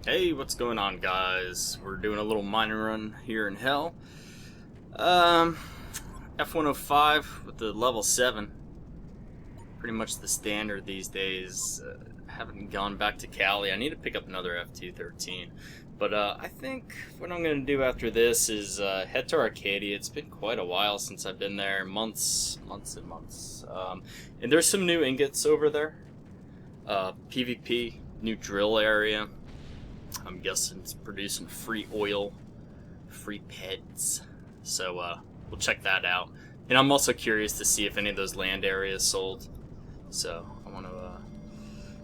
Hey, what's going on, guys? We're doing a little mining run here in Hell. F105 with the level 7. Pretty much the standard these days. Haven't gone back to Cali. I need to pick up another F213. But I think what I'm going to do after this is head to Arcadia. It's been quite a while since I've been there. Months and months. And there's some new ingots over there. PvP, new drill area. I'm guessing it's producing free oil, free peds. So we'll check that out. And I'm also curious to see if any of those land areas sold. So I want to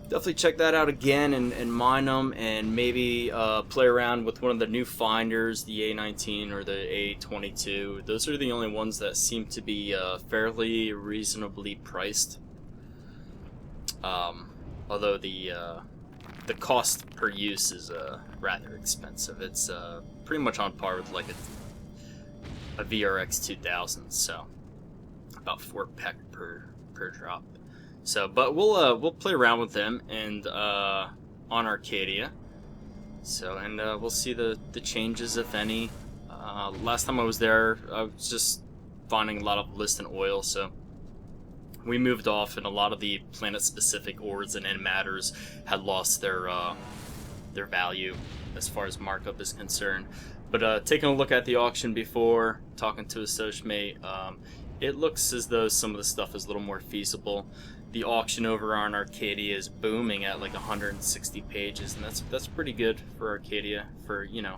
definitely check that out again and mine them, and maybe play around with one of the new finders, the A19 or the A22. Those are the only ones that seem to be fairly reasonably priced. Although the cost per use is rather expensive. It's pretty much on par with like a VRX 2000, so about 4 pec per drop. So, but we'll play around with them and on Arcadia. So, and we'll see the changes, if any. Last time I was there, I was just finding a lot of listed oil, so we moved off, and a lot of the planet-specific ores and matters had lost their value as far as markup is concerned. But taking a look at the auction before, talking to a Sochmate, it looks as though some of the stuff is a little more feasible. The auction over on Arcadia is booming at like 160 pages, and that's pretty good for Arcadia, for, you know,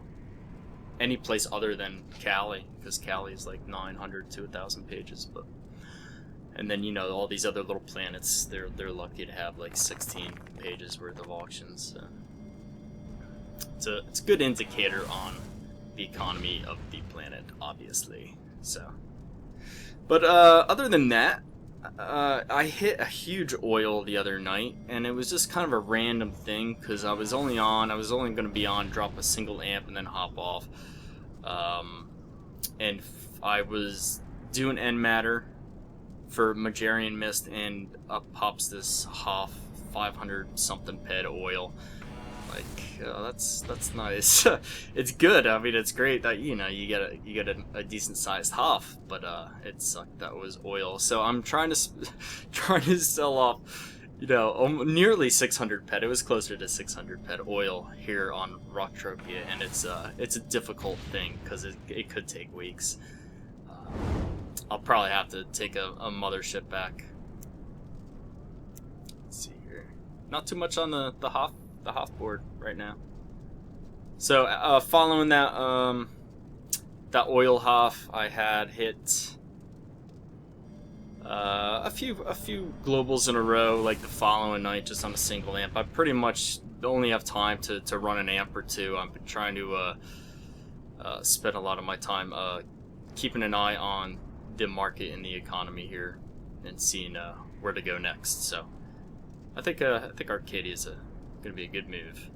any place other than Cali, because Cali is like 900 to 1,000 pages, but. And then, you know, all these other little planets, they're lucky to have like 16 pages worth of auctions. So it's a good indicator on the economy of the planet, obviously. So, but other than that, I hit a huge oil the other night, and it was just kind of a random thing because I was only going to be on, drop a single amp, and then hop off. And I was doing end matter for Majarian Mist, and up pops this Hoff 500 something ped oil. Like, that's nice. It's good. I mean, it's great that, you know, you get a decent sized Hoff, but it sucked that was oil. So I'm trying to sell off, you know, nearly 600 ped. It was closer to 600 ped oil here on Rocktropia, and it's a difficult thing because it could take weeks. I'll probably have to take a mothership back. Let's see here. Not too much on the Hoff board right now. So following that that oil Hoff, I had hit a few globals in a row, like the following night, just on a single amp. I pretty much only have time to run an amp or two. I've been trying to spend a lot of my time keeping an eye on the market and the economy here, and seeing where to go next. So I think Arcadia is going to be a good move.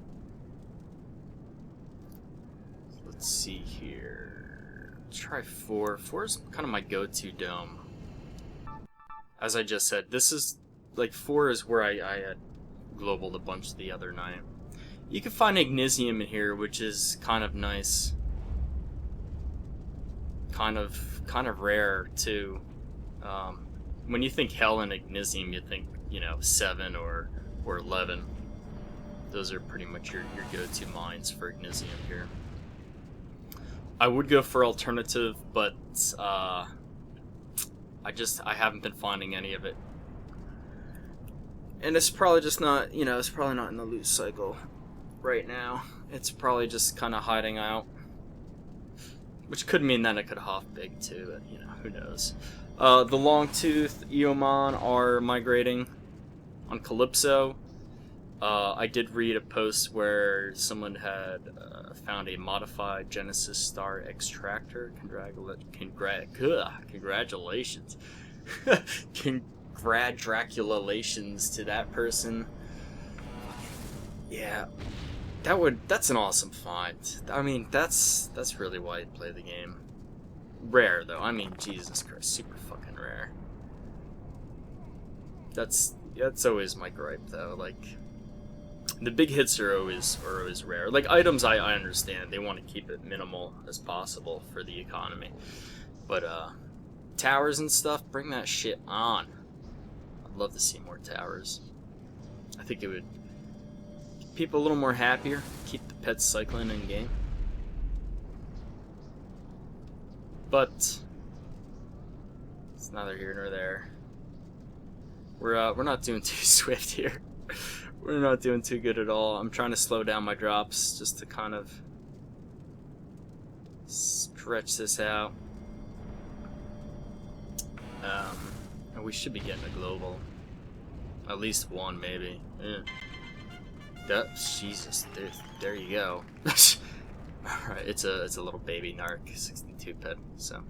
Let's see here. Let's try 4. 4 is kind of my go-to dome. As I just said, this is like 4 is where I had globaled a bunch the other night. You can find Ignisium in here, which is kind of nice. Kind of rare too. When you think Hell and Ignisium, you think, you know, 7 or 11. Those are pretty much your go-to mines for Ignisium here. I would go for alternative, but I haven't been finding any of it, and it's probably just not, you know, it's probably not in the loot cycle right now. It's probably just kind of hiding out. Which could mean that it could Hoff big too, but, you know, who knows. The Longtooth Eomon are migrating on Calypso. I did read a post where someone had found a modified Genesis Star extractor. Congratulations. Congratulations to that person. Yeah. That's an awesome find. I mean, that's really why you play the game. Rare though. I mean, Jesus Christ, super fucking rare. That's always my gripe though. Like, The big hits are always rare. Like items, I understand they want to keep it minimal as possible for the economy, but towers and stuff, bring that shit on. I'd love to see more towers. I think it would keep people a little more happier, keep the pets cycling in game. But it's neither here nor there. We're not doing too swift here. We're not doing too good at all. I'm trying to slow down my drops just to kind of stretch this out. And we should be getting a global. At least one, maybe. Yeah. Jesus, there you go. Alright, it's a little baby narc, 62 pet, so.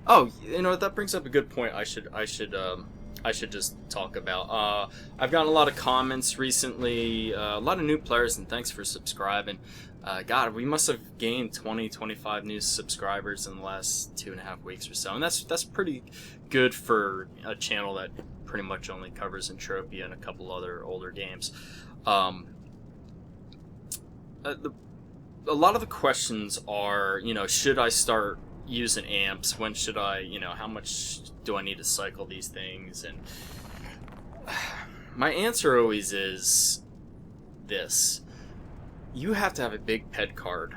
Oh, you know what, that brings up a good point I should just talk about. I've gotten a lot of comments recently, a lot of new players, and thanks for subscribing. God, we must have gained 20, 25 new subscribers in the last 2.5 weeks or so, and that's pretty good for a channel that pretty much only covers Entropia and a couple other older games. A lot of the questions are, you know, should I start using amps? When should I, you know, how much do I need to cycle these things? And my answer always is this. You have to have a big ped card.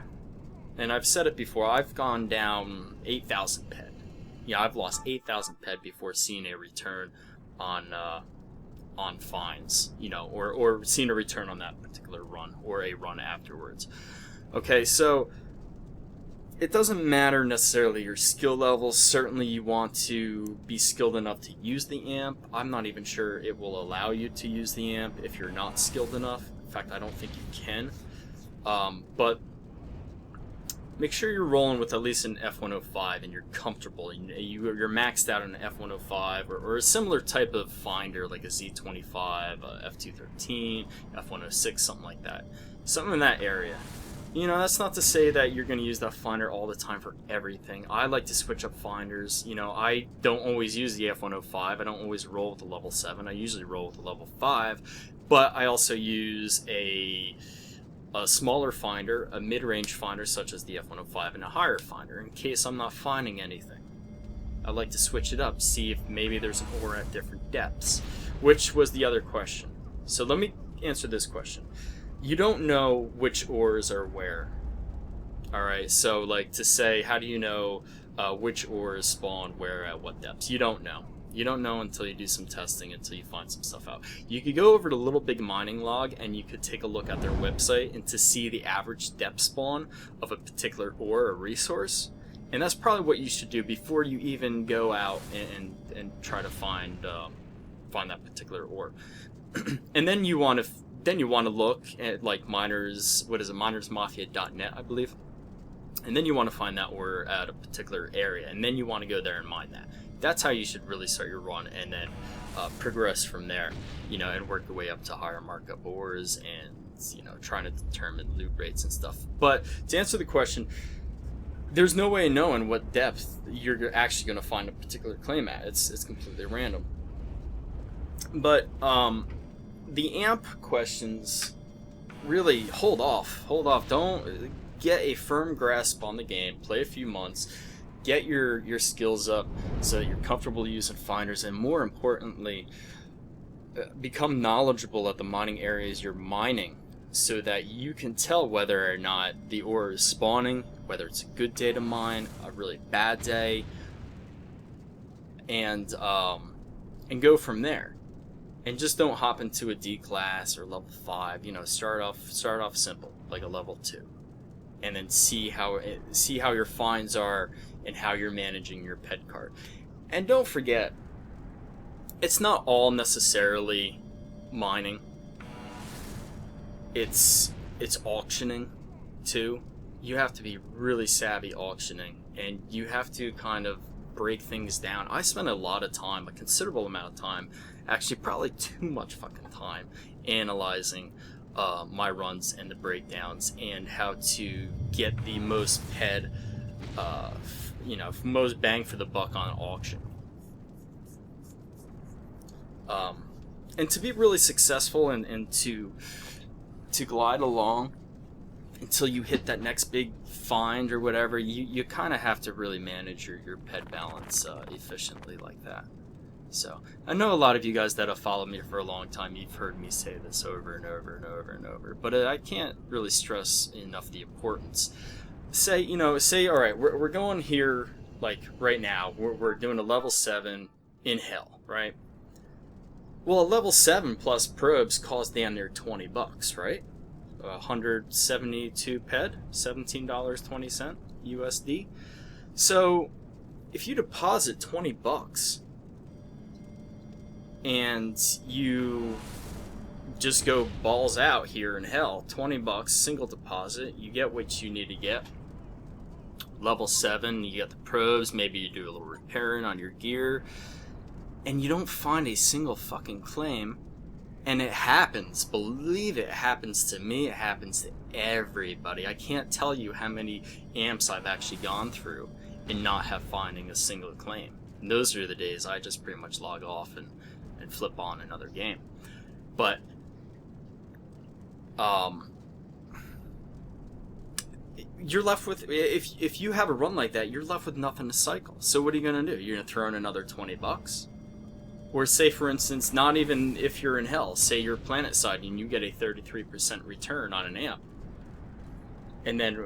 And I've said it before, I've gone down 8,000 ped. Yeah, I've lost 8,000 ped before seeing a return on fines, you know, or seeing a return on that particular run, or a run afterwards. Okay, so it doesn't matter necessarily your skill level. Certainly you want to be skilled enough to use the amp. I'm not even sure it will allow you to use the amp if you're not skilled enough. In fact, I don't think you can. But make sure you're rolling with at least an F105 and you're comfortable. You're maxed out on an F105 or a similar type of finder like a Z25, a F213, F106, something like that. Something in that area. You know, that's not to say that you're going to use that finder all the time for everything. I like to switch up finders. You know, I don't always use the F105. I don't always roll with the level 7. I usually roll with the level 5. But I also use a smaller finder, a mid-range finder such as the F105, and a higher finder in case I'm not finding anything. I like to switch it up, see if maybe there's an ore at different depths, which was the other question. So let me answer this question. You don't know which ores are where. Alright, so like to say, how do you know which ores spawn where at what depths? You don't know. You don't know until you do some testing, until you find some stuff out. You could go over to Little Big Mining Log and you could take a look at their website and to see the average depth spawn of a particular ore or resource. And that's probably what you should do before you even go out and try to find that particular ore. And then you want to look at like minersmafia.net, I believe. And then you want to find that ore at a particular area, and then you want to go there and mine that. That's how you should really start your run, and then progress from there, you know, and work your way up to higher markup ores and, you know, trying to determine loot rates and stuff. But to answer the question, there's no way of knowing what depth you're actually going to find a particular claim at. It's completely random. But the amp questions, really hold off. Don't get a firm grasp on the game. Play a few months. Get your skills up so that you're comfortable using finders, and more importantly, become knowledgeable at the mining areas you're mining so that you can tell whether or not the ore is spawning, whether it's a good day to mine, a really bad day, and go from there. And just don't hop into a D class or level 5. You know, start off simple, like a level 2, and then see how your finds are and how you're managing your pet card. And don't forget, it's not all necessarily mining. It's auctioning too. You have to be really savvy auctioning, and you have to kind of break things down. I spend a lot of time, a considerable amount of time, actually probably too much fucking time, analyzing my runs and the breakdowns and how to get the most ped, most bang for the buck on auction. And to be really successful and to to glide along until you hit that next big find or whatever, you kind of have to really manage your ped balance efficiently like that. So I know a lot of you guys that have followed me for a long time, you've heard me say this over and over and over and over, but I can't really stress enough the importance. Say all right, we're going here, like right now, we're doing a level 7 in hell, right? Well, a level 7 plus probes cost damn near $20, right? 172 ped, $17.20 USD. So if you deposit $20 and you just go balls out here in hell, $20 single deposit, you get what you need to get. Level 7, you get the probes, maybe you do a little repairing on your gear, and you don't find a single fucking claim. And it happens, believe it happens to me, it happens to everybody. I can't tell you how many amps I've actually gone through and not have finding a single claim. And those are the days I just pretty much log off and flip on another game. But you're left with, if you have a run like that, you're left with nothing to cycle. So what are you gonna do? You're gonna throw in another $20? Or say, for instance, not even if you're in hell, say you're planet side and you get a 33% return on an amp. And then,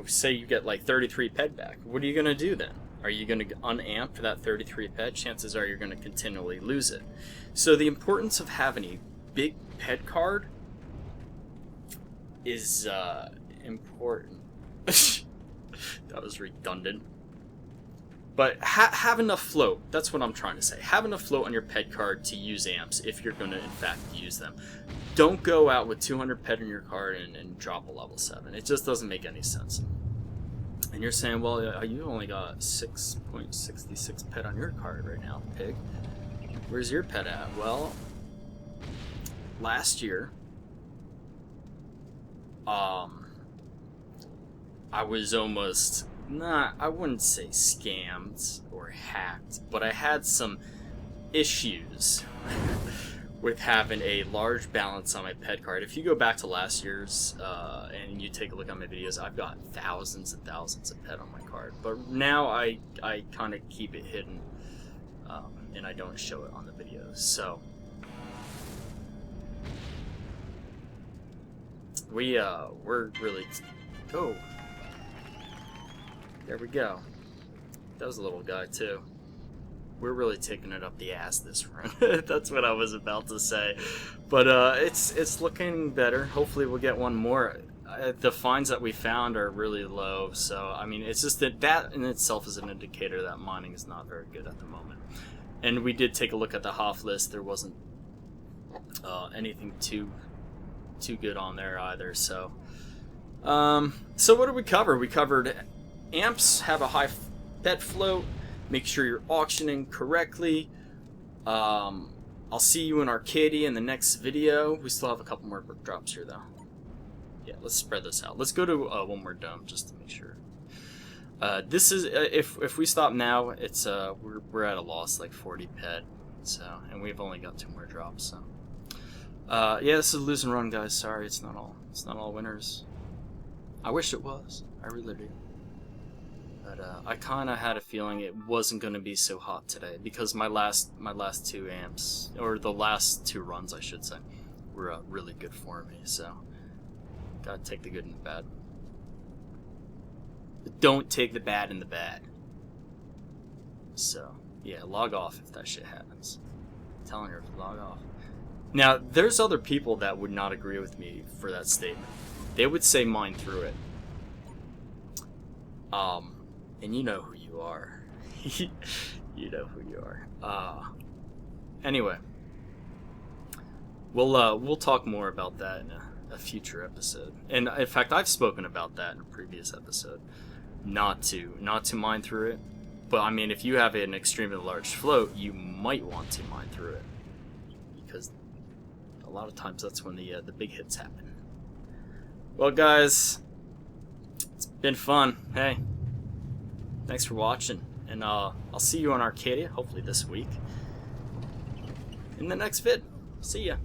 say you get like 33 ped back. What are you going to do then? Are you going to unamp that 33 ped? Chances are you're going to continually lose it. So the importance of having a big ped card is important. That was redundant. But have enough float. That's what I'm trying to say. Have enough float on your ped card to use amps if you're going to, in fact, use them. Don't go out with 200 ped in your card and drop a level 7. It just doesn't make any sense. And you're saying, well, you only got 6.66 ped on your card right now, Pig. Where's your ped at? Well, last year, I was almost... I wouldn't say scammed or hacked, but I had some issues with having a large balance on my ped card. If you go back to last year's and you take a look at my videos, I've got thousands and thousands of ped on my card. But now I kind of keep it hidden and I don't show it on the videos. So we're really... Oh. There we go. That was a little guy too. We're really taking it up the ass this run. That's what I was about to say. But it's looking better. Hopefully we'll get one more. The finds that we found are really low, so I mean it's just that in itself is an indicator that mining is not very good at the moment. And we did take a look at the HOF list. There wasn't anything too good on there either. So what did we cover? We covered amps, have a high ped float, make sure you're auctioning correctly. I'll see you in Arcadia in the next video. We still have a couple more brick drops here though. Yeah, let's spread this out. Let's go to one more dome just to make sure. This is if we stop now, it's we're at a loss like 40 ped. So, and we've only got 2 more drops. So, yeah, this is a lose and run, guys. Sorry, it's not all winners. I wish it was. I really do. But I kind of had a feeling it wasn't going to be so hot today because my last 2 amps, or the last 2 runs, I should say, were really good for me. So, gotta take the good and the bad. But don't take the bad in the bad. So, yeah, log off if that shit happens. I'm telling you, log off. Now, there's other people that would not agree with me for that statement. They would say mine through it. And you know who you are. You know who you are. Anyway, we'll talk more about that in a future episode. And in fact, I've spoken about that in a previous episode. Not to mine through it, but I mean, if you have an extremely large float, you might want to mine through it because a lot of times that's when the big hits happen. Well, guys, it's been fun. Hey. Thanks for watching, and I'll see you on Arcadia, hopefully this week, in the next vid. See ya.